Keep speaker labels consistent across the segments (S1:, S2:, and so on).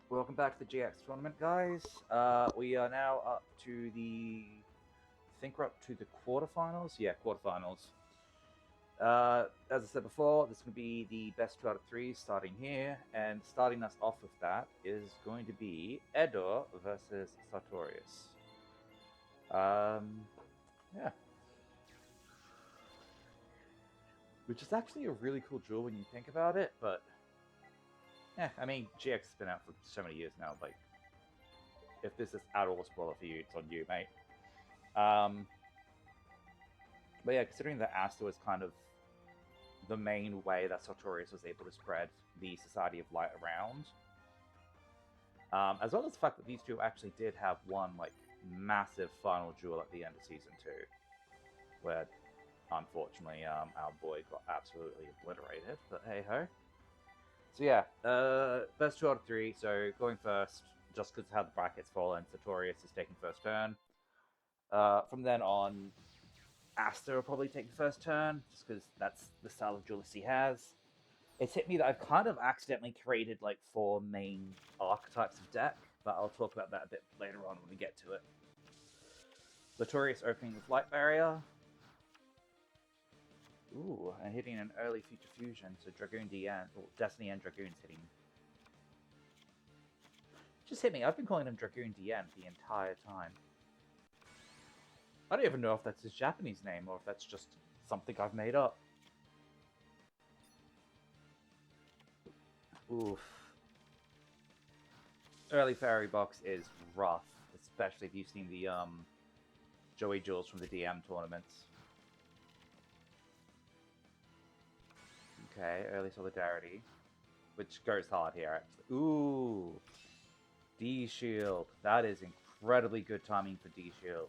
S1: Welcome back to the GX tournament, guys. We are now up to I think we're up to the quarterfinals. Yeah, quarterfinals. As I said before, this is going to be the best 2 out of 3 starting here, and starting us off with that is going to be Edo versus Sartorius. Yeah. Which is actually a really cool duel when you think about it, but yeah, I mean, GX has been out for so many years now. Like, if this is at all a spoiler for you, it's on you, mate. Um, but yeah, considering that Aster was kind of the main way that Sartorius was able to spread the Society of Light around, as well as the fact that these two actually did have one like massive final duel at the end of season 2, where unfortunately our boy got absolutely obliterated. But hey ho. So yeah, best 2 out of 3. So going first, just because how the brackets fall, and Sartorius is taking first turn. From then on, Aster will probably take the first turn, just because that's the style of duelist he has. It's hit me that I've kind of accidentally created like 4 main archetypes of deck, but I'll talk about that a bit later on when we get to it. Sartorius opening with Light Barrier. Ooh, and hitting an early Future Fusion, so Dragoon DN, or Destiny and Dragoon's hitting. Just hit me, I've been calling him Dragoon DN the entire time. I don't even know if that's his Japanese name or if that's just something I've made up. Oof. Early Fairy Box is rough, especially if you've seen the Joey Jules from the DM tournaments. Okay, early Solidarity, which goes hard here, actually. Ooh, D-Shield. That is incredibly good timing for D-Shield.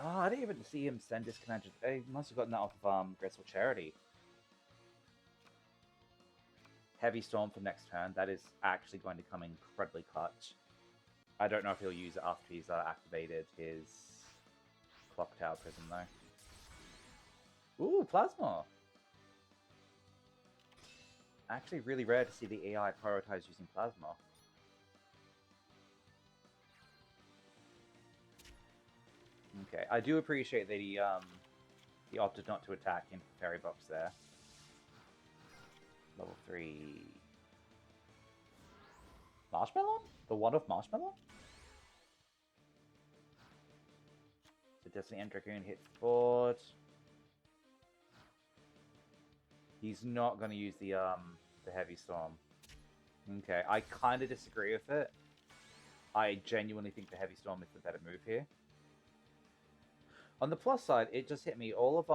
S1: Oh, I didn't even see him send his command. He must have gotten that off of Graceful Charity. Heavy Storm for next turn. That is actually going to come incredibly clutch. I don't know if he'll use it after he's activated his Clock Tower Prism, though. Ooh, Plasma! Actually, really rare to see the AI prioritize using Plasma. Okay, I do appreciate that he opted not to attack into the Fairy Box there. Level 3... Marshmallow? The one of Marshmallow? So Destiny and Dragoon hits board. He's not going to use the Heavy Storm. Okay, I kind of disagree with it. I genuinely think the Heavy Storm is the better move here. On the plus side, it just hit me. All of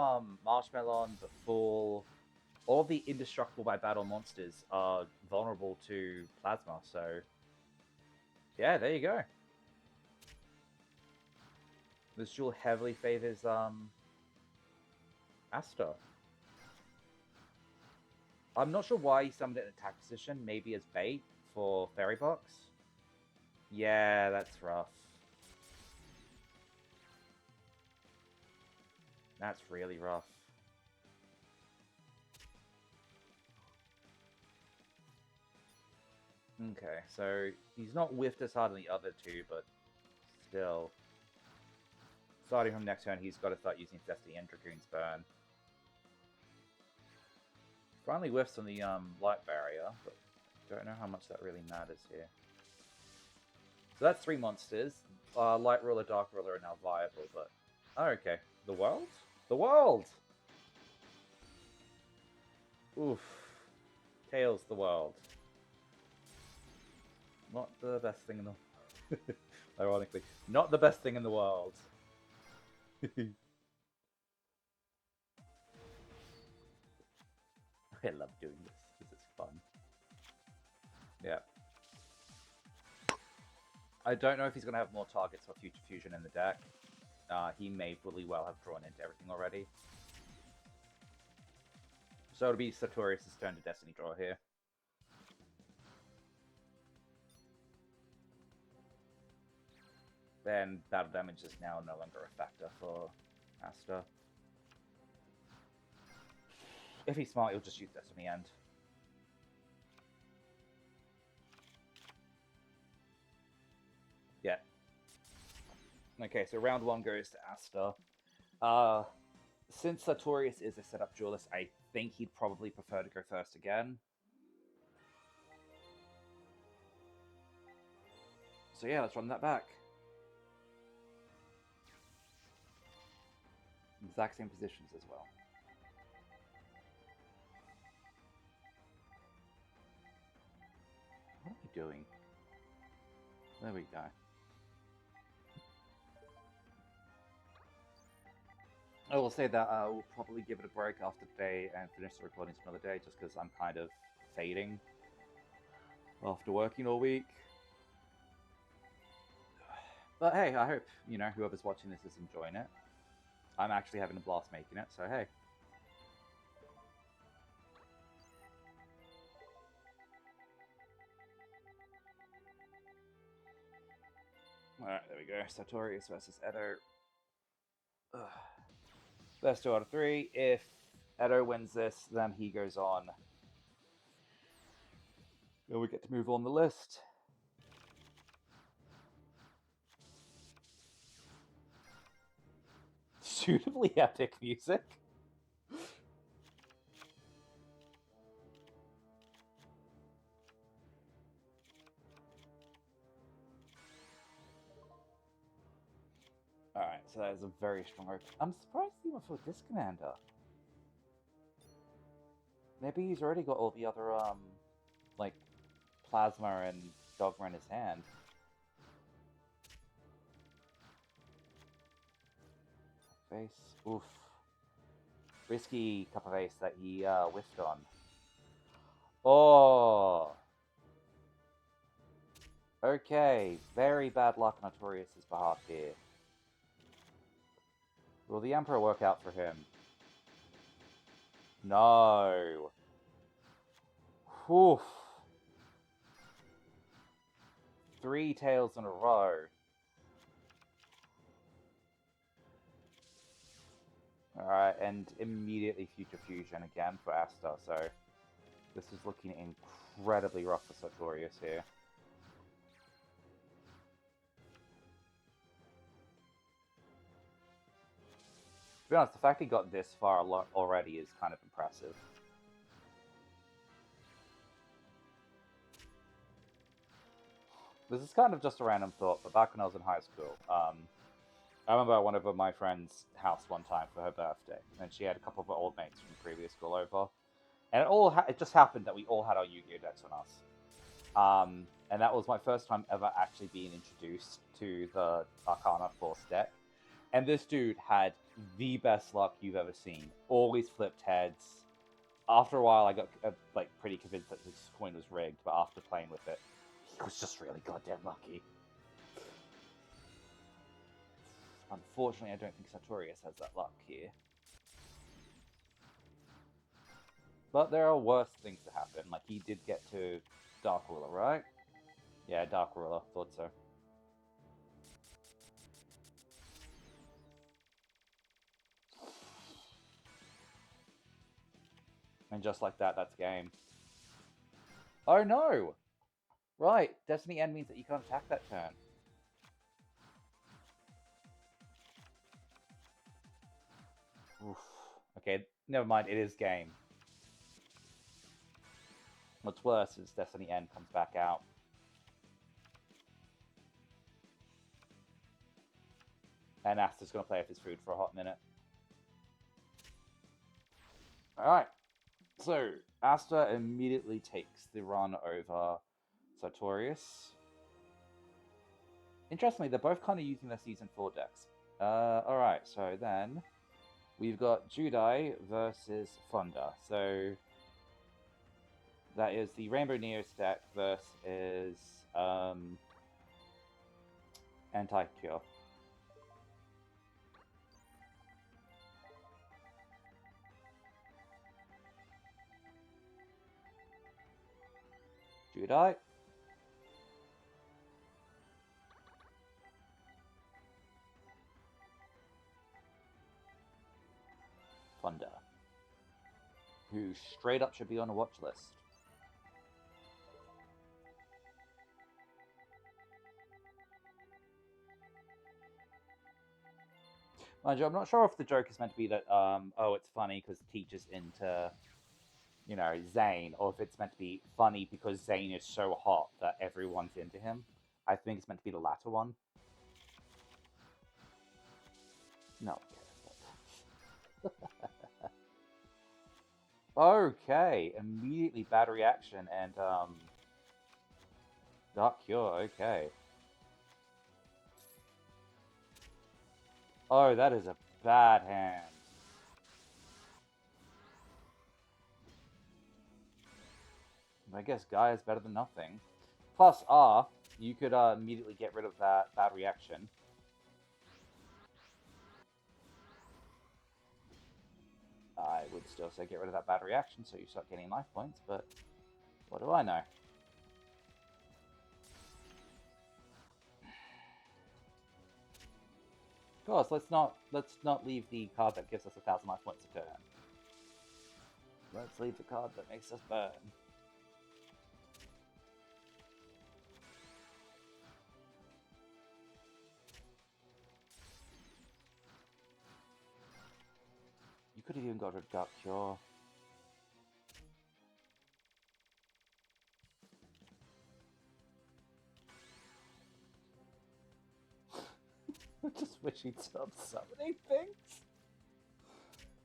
S1: Marshmallow, the Fool, all the indestructible by battle monsters are vulnerable to Plasma, so yeah, there you go. This duel heavily favors Aster. I'm not sure why he summoned it in attack position, maybe as bait for Fairy Box. Yeah, that's rough. That's really rough. Okay, so he's not whiffed as hard on the other two, but still. Starting from next turn, he's got to start using Destiny and Dragoon's Burn. Finally whiffs on the Light Barrier, but don't know how much that really matters here. So that's 3 monsters. Light Ruler, Dark Ruler are now viable, but... Oh, okay. The world? The world! Oof. Tails the world. Not the best thing in the... Ironically. Not the best thing in the world. I love doing this, because it's fun. Yeah. I don't know if he's going to have more targets for Future Fusion in the deck. He may fully well have drawn into everything already. So it'll be Sartorius' turn to Destiny draw here. Then battle damage is now no longer a factor for Aster. If he's smart, he'll just use Destiny End. Yeah. Okay, so round 1 goes to Aster. Since Sartorius is a setup duelist, I think he'd probably prefer to go first again. So yeah, let's run that back. Exact same positions as well. What are we doing? There we go. I will say that we'll probably give it a break after today and finish the recordings for another day, just because I'm kind of fading after working all week. But hey, I hope, you know, whoever's watching this is enjoying it. I'm actually having a blast making it, so hey. Alright, there we go. Sartorius versus Edo. Best 2 out of 3. If Edo wins this, then he goes on. Then we get to move on the list. Suitably epic music. Alright, so that is a very strong open. I'm surprised he went for this commander. Maybe he's already got all the other, like, Plasma and Dogma in his hand. Face. Oof. Risky cup of ace that he whiffed on. Oh! Okay, very bad luck on Artorius' behalf here. Will the Emperor work out for him? No. Oof. 3 tails in a row. Alright, and immediately Future Fusion again for Aster, so this is looking incredibly rough for Sartorius here. To be honest, the fact he got this far already is kind of impressive. This is kind of just a random thought, but back when I was in high school, I remember one of my friend's house one time for her birthday, and she had a couple of her old mates from previous school over, and it just happened that we all had our Yu-Gi-Oh decks on us. And that was my first time ever actually being introduced to the Arcana Force deck. And this dude had the best luck you've ever seen. Always flipped heads. After a while, I got like pretty convinced that his coin was rigged, but after playing with it, he was just really goddamn lucky. Unfortunately, I don't think Sartorius has that luck here. But there are worse things to happen. Like, he did get to Dark Ruler, right? Yeah, Dark Ruler. Thought so. And just like that, that's game. Oh no! Right, Destiny End means that you can't attack that turn. Oof. Okay, never mind, it is game. What's worse is Destiny End comes back out. And Aster's going to play with his food for a hot minute. Alright. So, Aster immediately takes the run over Sartorius. Interestingly, they're both kind of using their Season 4 decks. Alright, so then we've got Judai versus Fonda. So that is the Rainbow Neos deck versus Anti-Cure. Judai. Fonda. who straight up should be on a watch list. Mind you, I'm not sure if the joke is meant to be that, oh, it's funny because the teacher's into, you know, Zane, or if it's meant to be funny because Zane is so hot that everyone's into him. I think it's meant to be the latter one. No. Okay, immediately bad reaction and, Dark Cure, okay. Oh, that is a bad hand. I guess Guy is better than nothing. Plus R, you could immediately get rid of that bad reaction. I would still say get rid of that bad reaction so you start getting life points, but what do I know? Of course, let's not leave the card that gives us 1,000 life points a turn. Let's leave the card that makes us burn. You could have even got rid of Dark Cure. I just wish he'd stop summoning things.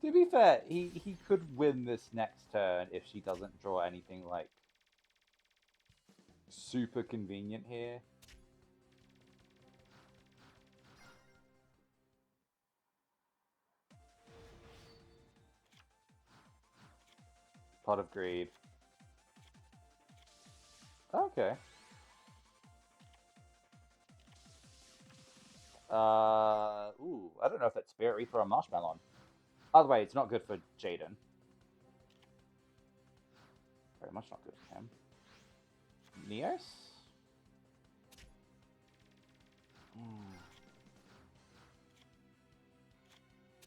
S1: To be fair, he could win this next turn if she doesn't draw anything like super convenient here. Pot of Greed. Okay. Ooh, I don't know if that's Spirit Reaper or Marshmallow. By the way, it's not good for Jaden. Very much not good for him. Neos?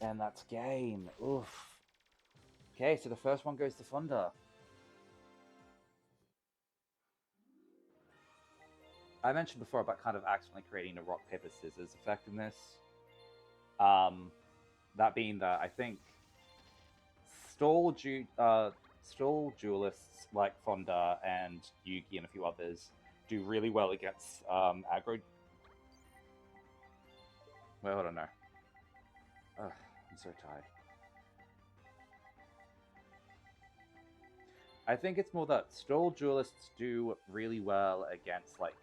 S1: And that's game. Oof. Okay, so the first one goes to Fonda. I mentioned before about kind of accidentally creating a rock, paper, scissors effect in this. That being that I think stall duelists like Fonda and Yugi and a few others do really well against aggro. Wait, hold on, no. Ugh, I'm so tired. I think it's more that stall duelists do really well against like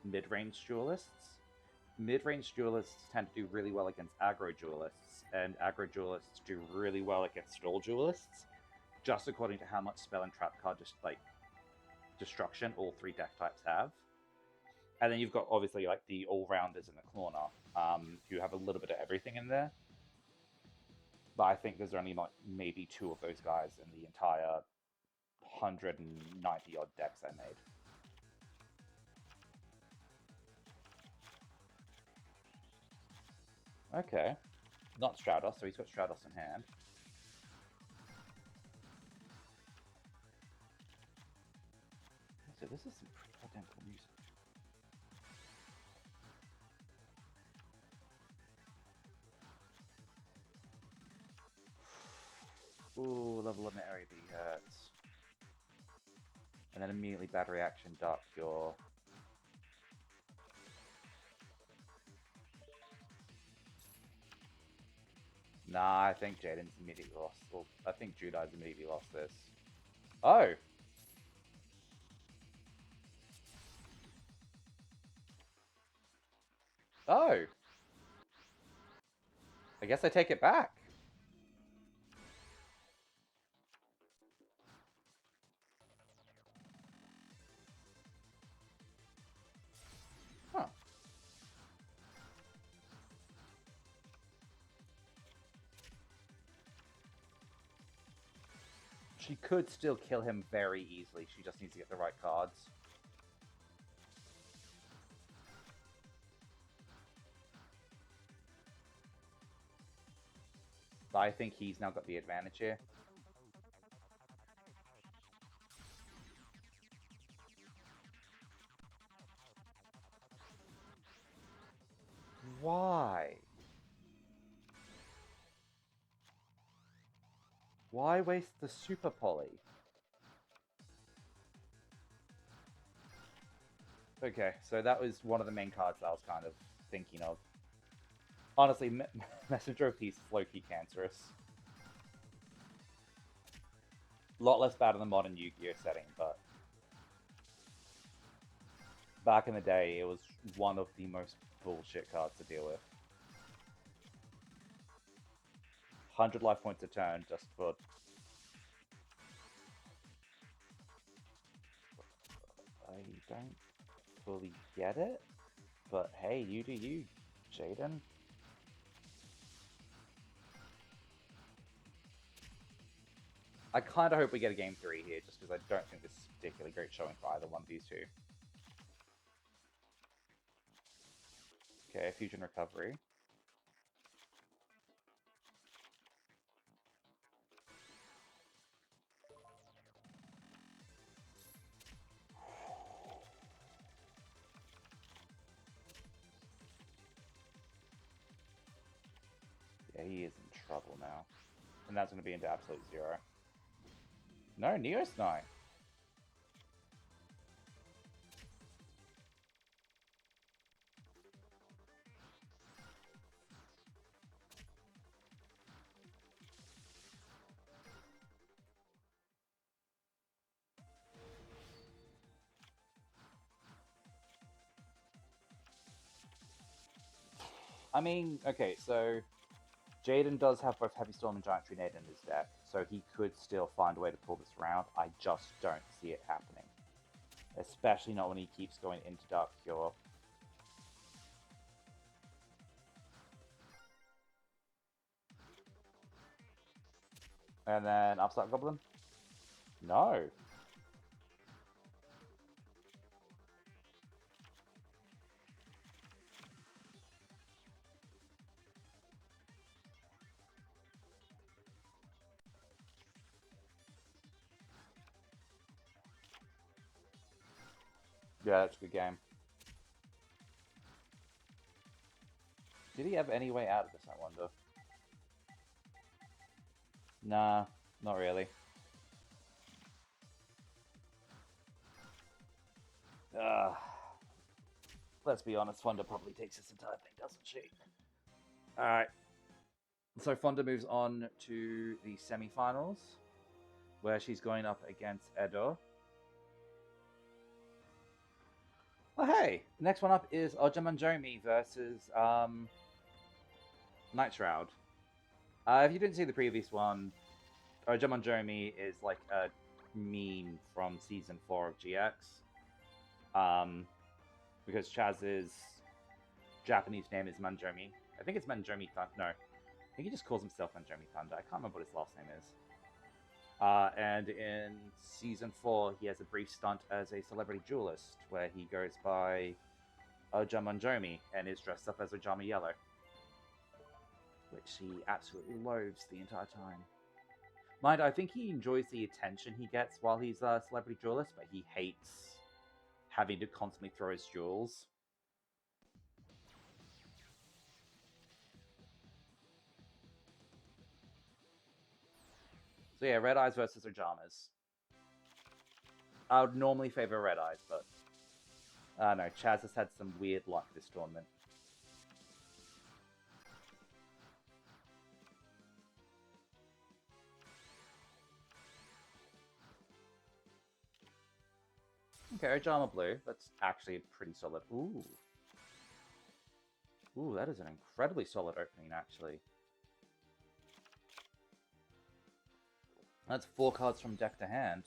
S1: mid-range duelists. Mid-range duelists tend to do really well against aggro duelists, and aggro duelists do really well against stall duelists, just according to how much spell and trap card just like destruction all three deck types have. And then you've got obviously like the all-rounders in the corner, who have a little bit of everything in there. But I think there's only like maybe 2 of those guys in the entire 190 odd decks I made. Okay. Not Stratos, so he's got Stratos in hand. So this is some pretty goddamn cool music. Ooh, level limit area B hurts. And then immediately bad reaction, Dark Cure. Nah, I think Jaden's immediately lost. Well, I think Judai's immediately lost this. Oh! Oh! I guess I take it back. Huh. She could still kill him very easily. She just needs to get the right cards. But I think he's now got the advantage here. Why waste the super poly? Okay, so that was one of the main cards that I was kind of thinking of. Honestly, Messenger of Peace is low-key cancerous. A lot less bad in the modern Yu-Gi-Oh setting, but back in the day, it was one of the most bullshit cards to deal with. 100 life points a turn just for... I don't fully get it, but hey, you do you, Jaden. I kind of hope we get a game 3 here, just because I don't think this is particularly great showing for either one of these two. Okay, Fusion Recovery. Yeah, he is in trouble now. And that's going to be into Absolute Zero. No, Neo's not. I mean, okay, so Jaden does have both Heavy Storm and Giant Tree Nade in his deck, so he could still find a way to pull this around. I just don't see it happening. Especially not when he keeps going into Dark Cure. And then Upstart Goblin? No. Yeah, that's a good game. Did he have any way out of this, I wonder? Nah, not really. Let's be honest, Fonda probably takes this entire thing, doesn't she? Alright. So Fonda moves on to the semi-finals, where she's going up against Edo. Oh, hey! Next one up is Ojamas versus Night Shroud. If you didn't see the previous one, Ojamas is like a meme from season 4 of GX. Because Chazz's Japanese name is Manjomi. I think it's Manjomi Thunder. No, I think he just calls himself Manjomi Thunder. I can't remember what his last name is. And in season 4, he has a brief stunt as a celebrity duelist, where he goes by Ojamas and is dressed up as Ojama Yellow, which he absolutely loathes the entire time. Mind, I think he enjoys the attention he gets while he's a celebrity duelist, but he hates having to constantly throw his jewels. So yeah, Red Eyes versus Ojamas. I would normally favor Red Eyes, but no, Chazz has had some weird luck this tournament. Okay, Ojama Blue. That's actually pretty solid. Ooh. Ooh, that is an incredibly solid opening, actually. That's 4 cards from deck to hand.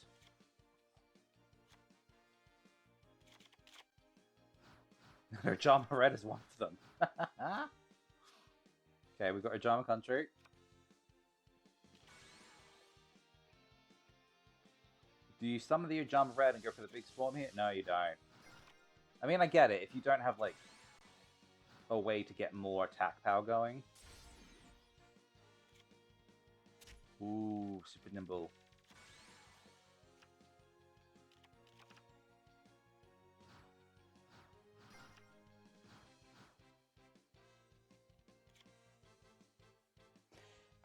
S1: Ojama Red is one of them. Okay, we've got Ojama Country. Do you summon the Ojama Red and go for the big swarm here? No, you don't. I mean, I get it. If you don't have, like, a way to get more attack power going. Ooh, super nimble.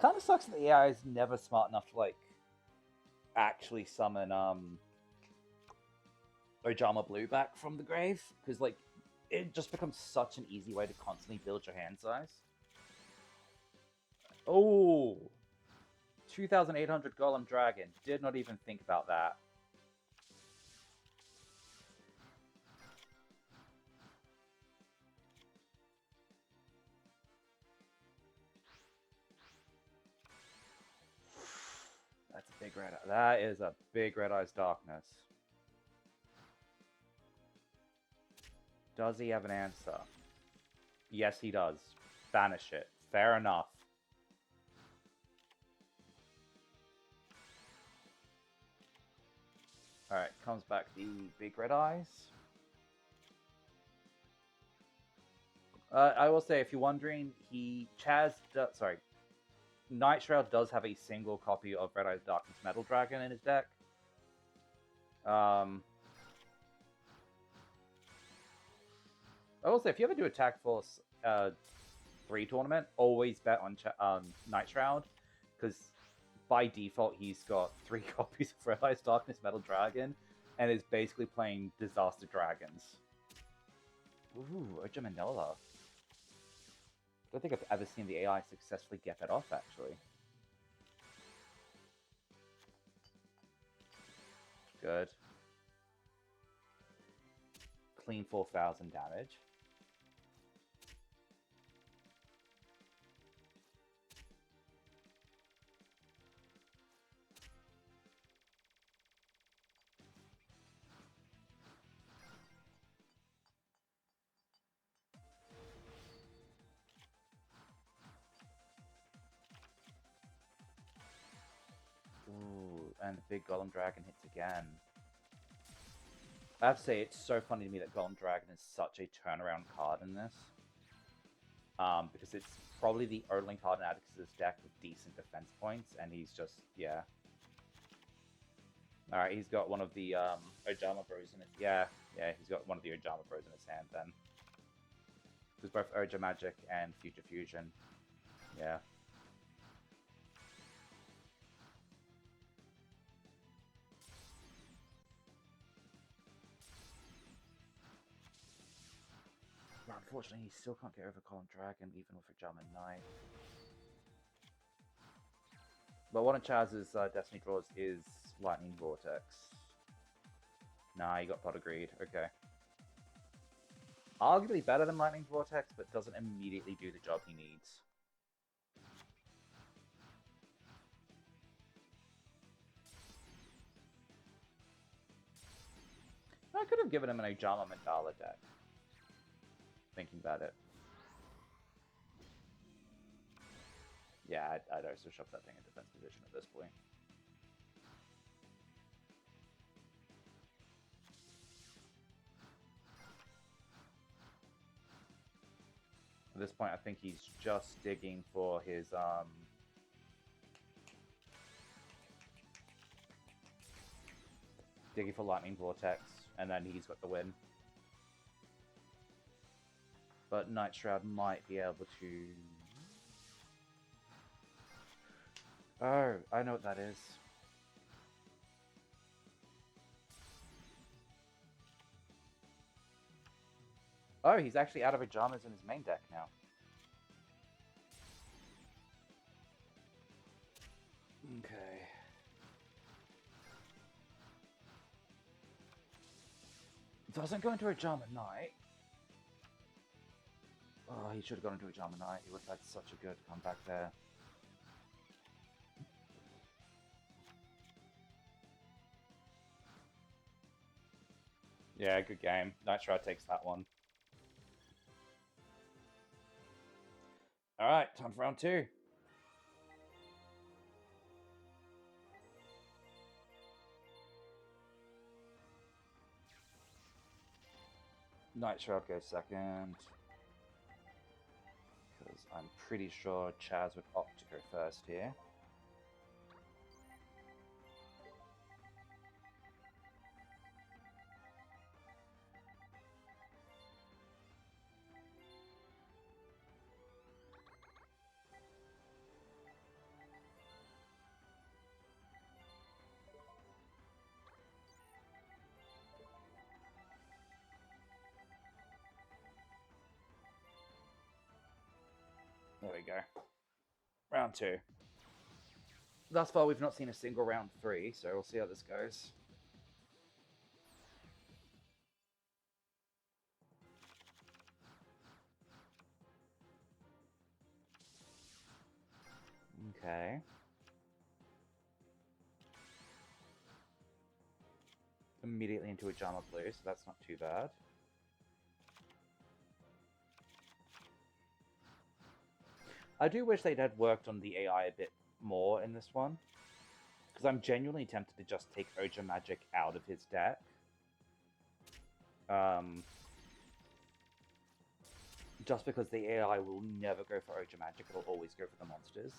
S1: Kind of sucks that the AI is never smart enough to like actually summon Ojama Blue back from the grave, because like it just becomes such an easy way to constantly build your hand size. Oh, 2,800 Golem Dragon. Did not even think about that. That's a big red. That is a big Red Eyes Darkness. Does he have an answer? Yes, he does. Banish it. Fair enough. Alright, comes back the big Red Eyes. I will say, if you're wondering, Night Shroud does have a single copy of Red Eyes Darkness Metal Dragon in his deck. I will say, if you ever do a Tag Force 3 tournament, always bet on Night Shroud, because by default he's got 3 copies of Red Eyes Darkness Metal Dragon, and is basically playing Disaster Dragons. Ooh, Ojamanola. I don't think I've ever seen the AI successfully get that off, actually. Good. Clean 4,000 damage. Ooh, and the big Golem Dragon hits again. I have to say, it's so funny to me that Golem Dragon is such a turnaround card in this. Because it's probably the only card in Alexis' deck with decent defense points, and he's just, yeah. Alright, he's got one of the Ojama Bros in his... Yeah, he's got one of the Ojama Bros in his hand then. Because both Oja Magic and Future Fusion. Yeah. But unfortunately, he still can't get over Golem Dragon, even with Ojama Knight. But one of Chazz's Destiny draws is Lightning Vortex. Nah, he got Pot of Greed. Okay. Arguably better than Lightning Vortex, but doesn't immediately do the job he needs. I could have given him an Ojama Mandala deck. Thinking about it. Yeah, I'd also shove that thing in defense position at this point. At this point, I think he's just digging for his, digging for Lightning Vortex, and then he's got the win. But Night Shroud might be able to... Oh, I know what that is. Oh, he's actually out of Ojamas in his main deck now. Okay. Doesn't go into Ojama Knight. Oh, he should have gone into Ojama Knight. He would have had such a good comeback there. Yeah, good game. Night Shroud takes that one. Alright, time for round 2. Night Shroud goes second. Because I'm pretty sure Chazz would opt to go first here. we go. Round 2. Thus far, we've not seen a single round 3, so we'll see how this goes. Okay. Immediately into Ojama Blue, so that's not too bad. I do wish they'd had worked on the AI a bit more in this one, because I'm genuinely tempted to just take Oja Magic out of his deck. Just because the AI will never go for Oja Magic, it'll always go for the monsters.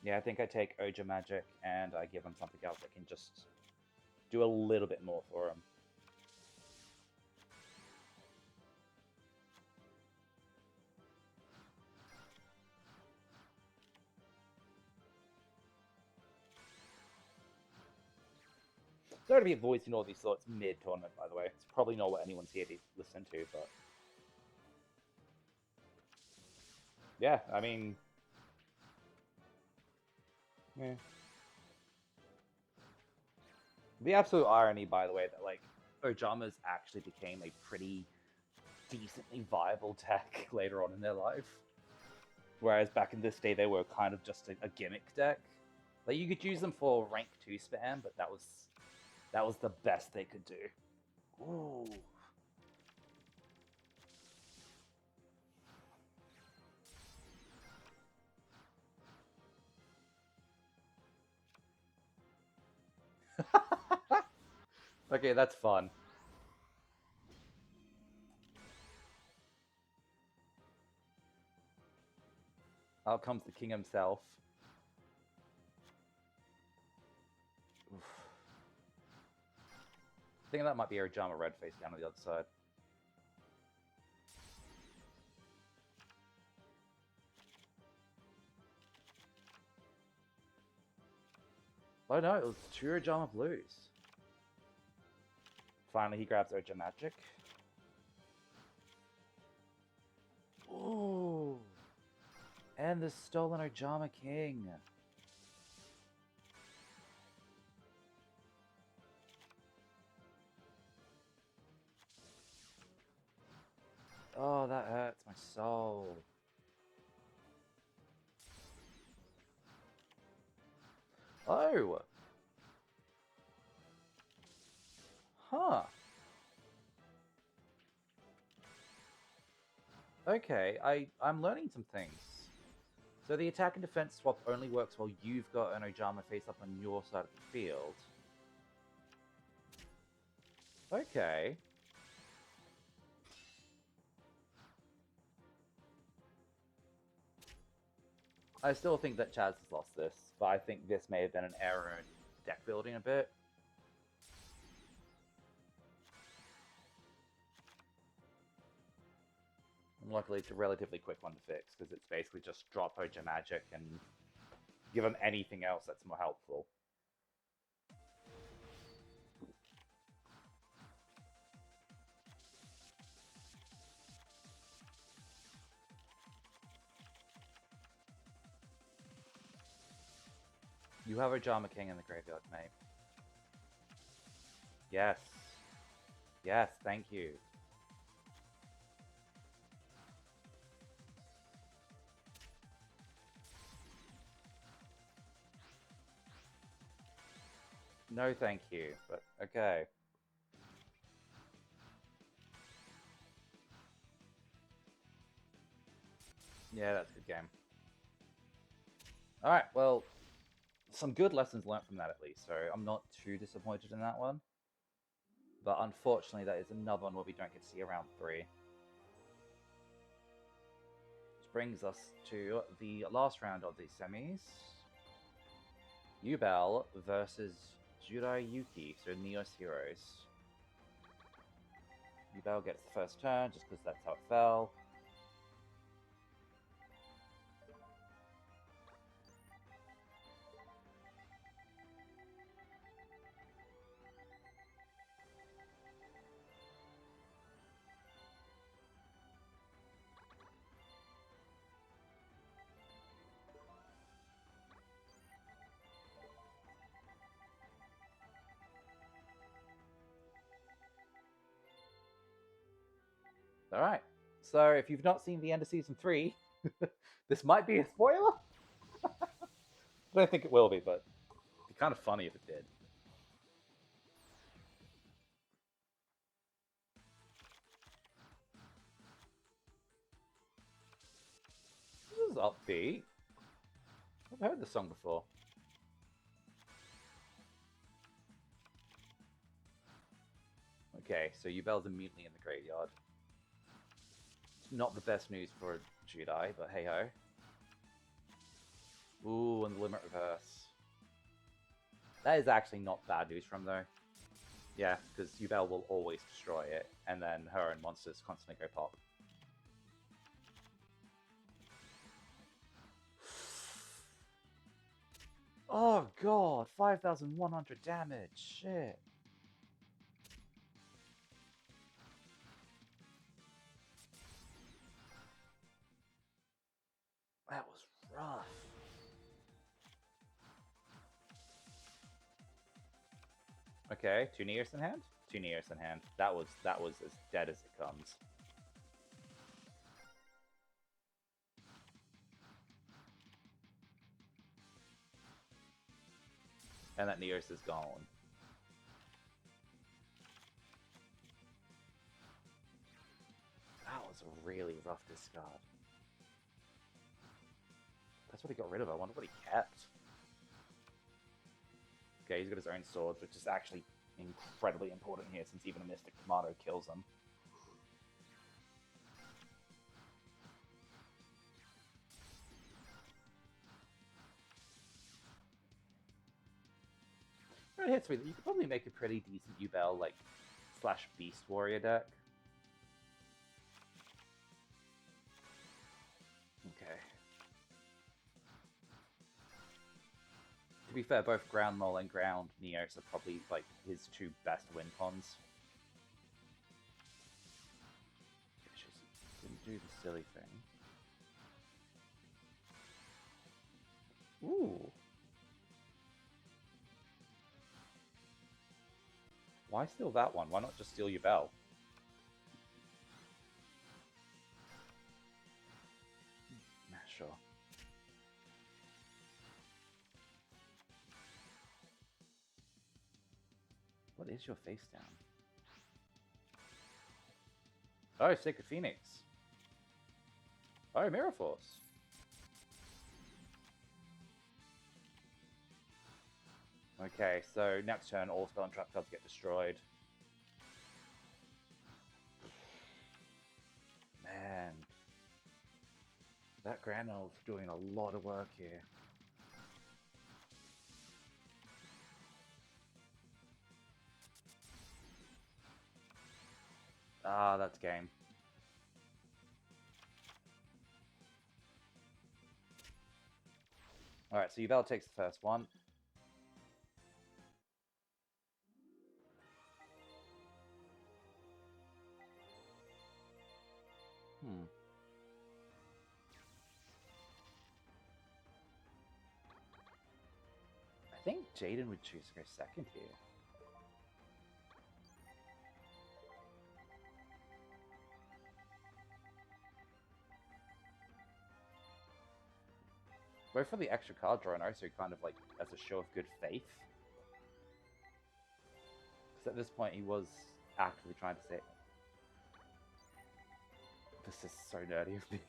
S1: Yeah, I think I take Oja Magic and I give him something else that can just do a little bit more for him. Sorry to be voicing all these thoughts mid-tournament, by the way. It's probably not what anyone's here to listen to, but... yeah, I mean... yeah. The absolute irony, by the way, that, like, Ojamas actually became a pretty decently viable deck later on in their life. Whereas back in this day, they were kind of just a gimmick deck. Like, you could use them for rank 2 spam, but that was the best they could do. Ooh. Okay, that's fun. Out comes the king himself. Oof. I think that might be Ojama red face down on the other side. Oh no, it was 2 Ojama blues. Finally, he grabs Oja Magic. Ooh. And the stolen Ojama King. Oh, that hurts my soul. Oh. Huh. Okay, I'm learning some things. So the attack and defense swap only works while you've got an Ojama face up on your side of the field. Okay. I still think that Chazz has lost this, but I think this may have been an error in deck building a bit. And luckily, it's a relatively quick one to fix, because it's basically just drop Oja Magic and give him anything else that's more helpful. You have Ojama King in the graveyard, mate. Yes. Yes, thank you. No thank you, but okay. Yeah, that's a good game. Alright, well, some good lessons learnt from that at least, so I'm not too disappointed in that one. But unfortunately, that is another one where we don't get to see around 3. Which brings us to the last round of the semis. Yubel versus Judai Yuki, so Neos Heroes. Yubel gets the first turn, just because that's how it fell. All right. So if you've not seen the end of season 3, this might be a spoiler. I don't think it will be, but it'd be kind of funny if it did. This is upbeat. I've heard this song before. Okay, so Yubel's immediately in the graveyard. It's not the best news for Judai, but hey ho. Ooh, and the limit reverse. That is actually not bad news from though. Yeah, because Yubel will always destroy it, and then her and monsters constantly go pop. Oh god, 5,100 damage. Shit. That was rough. Okay, 2 Nears in hand? 2 Nears in hand. That was as dead as it comes. And that Nears is gone. That was a really rough discard. That's what he got rid of. I wonder what he kept. Okay, he's got his own swords, which is actually incredibly important here since even a Mystic Commando kills him. It hits me that you could probably make a pretty decent Yubel, like, / Beast Warrior deck. Okay. To be fair, both Ground Mole and Ground Neos are probably, like, his 2 best win cons. Didn't do the silly thing. Ooh. Why steal that one? Why not just steal your bell? Nah, sure. What is your face down? Oh, Sacred Phoenix. Oh, Mirror Force. Okay, so next turn, all spell and trap cards get destroyed. Man. That Granul's doing a lot of work here. Ah, that's game. Alright, so Yubel takes the first one. I think Jaden would choose to go second here. Both for the extra card draw and also kind of like as a show of good faith. Because at this point he was actively trying to say, this is so nerdy of me.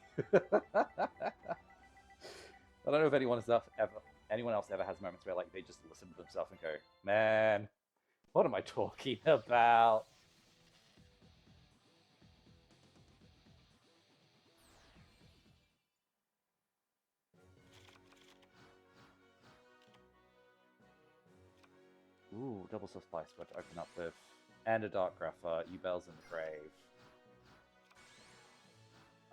S1: I don't know if anyone else ever has moments where like they just listen to themselves and go, man, what am I talking about? Ooh, double supply switch to open up with, and a Dark Grapher, Yubel's in the grave.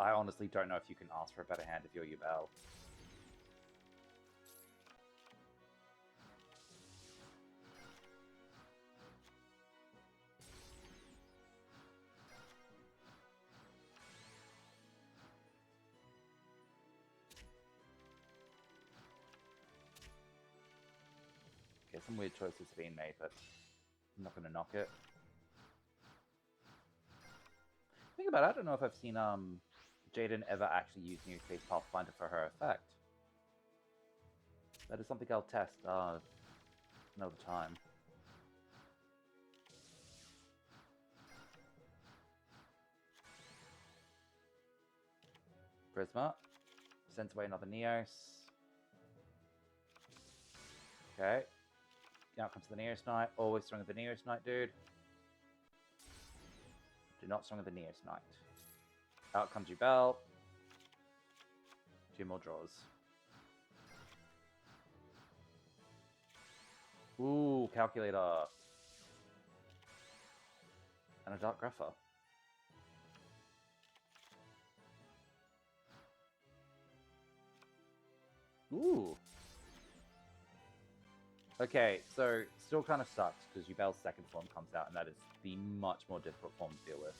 S1: I honestly don't know if you can ask for a better hand if you're Yubel. Okay, some weird choices being made, but I'm not going to knock it. Think about it, I don't know if I've seen Jaden ever actually use New Space Pathfinder for her effect. That is something I'll test another time. Prisma. Sends away another Neos. Okay. Now comes the Neos Knight. Always strong with the Neos Knight, dude. Do not strong with the Neos Knight. Out comes your bell. 2 more draws. Ooh, Calculator. And a Dark Gruffer. Ooh. Okay, so still kind of sucks because Yubel's second form comes out, and that is the much more difficult form to deal with.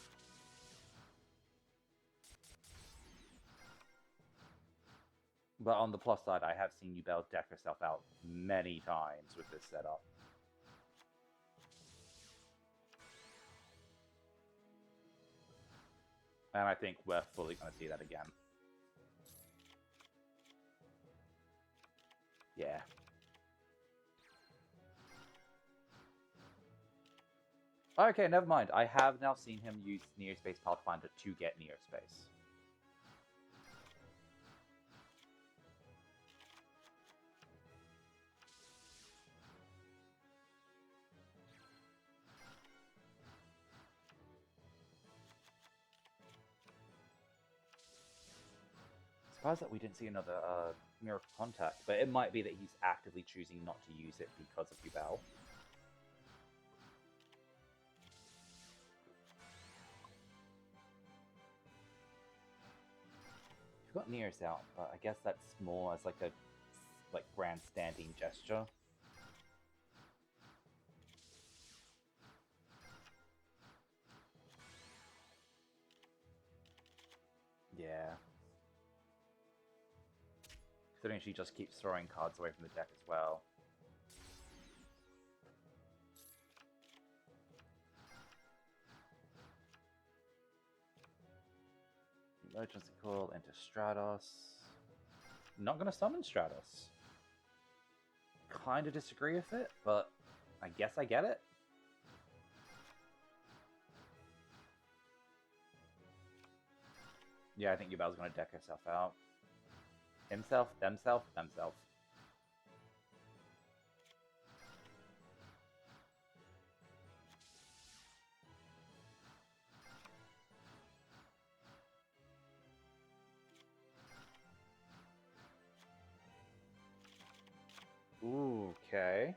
S1: But on the plus side, I have seen Yubel deck herself out many times with this setup. And I think we're fully going to see that again. Yeah. Okay, never mind. I have now seen him use Neospace Pathfinder to get Neospace. Surprised that we didn't see another Miracle Contact, but it might be that he's actively choosing not to use it because of Yubel. We've got Neos out, but I guess that's more as like a grandstanding gesture. Yeah. Considering she just keeps throwing cards away from the deck as well. Emergency Call into Stratos. Not gonna summon Stratos. Kinda disagree with it, but I guess I get it. Yeah, I think Yubel's gonna deck herself out. Himself, themself, themself. Ooh, okay.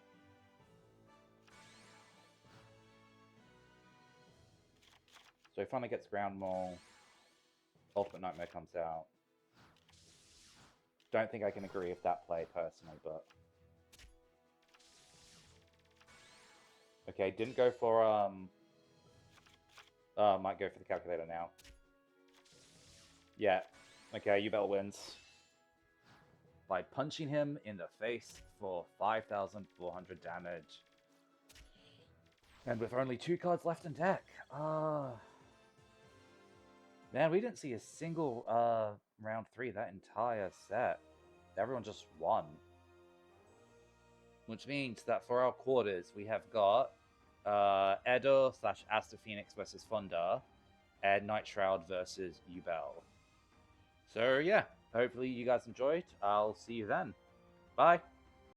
S1: So Fonda gets Ground Maul. Ultimate Nightmare comes out. Don't think I can agree with that play personally, but... Okay, didn't go for, might go for the calculator now. Yeah. Okay, Yubel wins. By punching him in the face for 5,400 damage. And with only 2 cards left in deck. Man, we didn't see a single round 3 that entire set. Everyone just won. Which means that for our quarters, we have got Edo / Aster Phoenix versus Fonda, and Night Shroud versus Yubel. So yeah, hopefully you guys enjoyed. I'll see you then. Bye.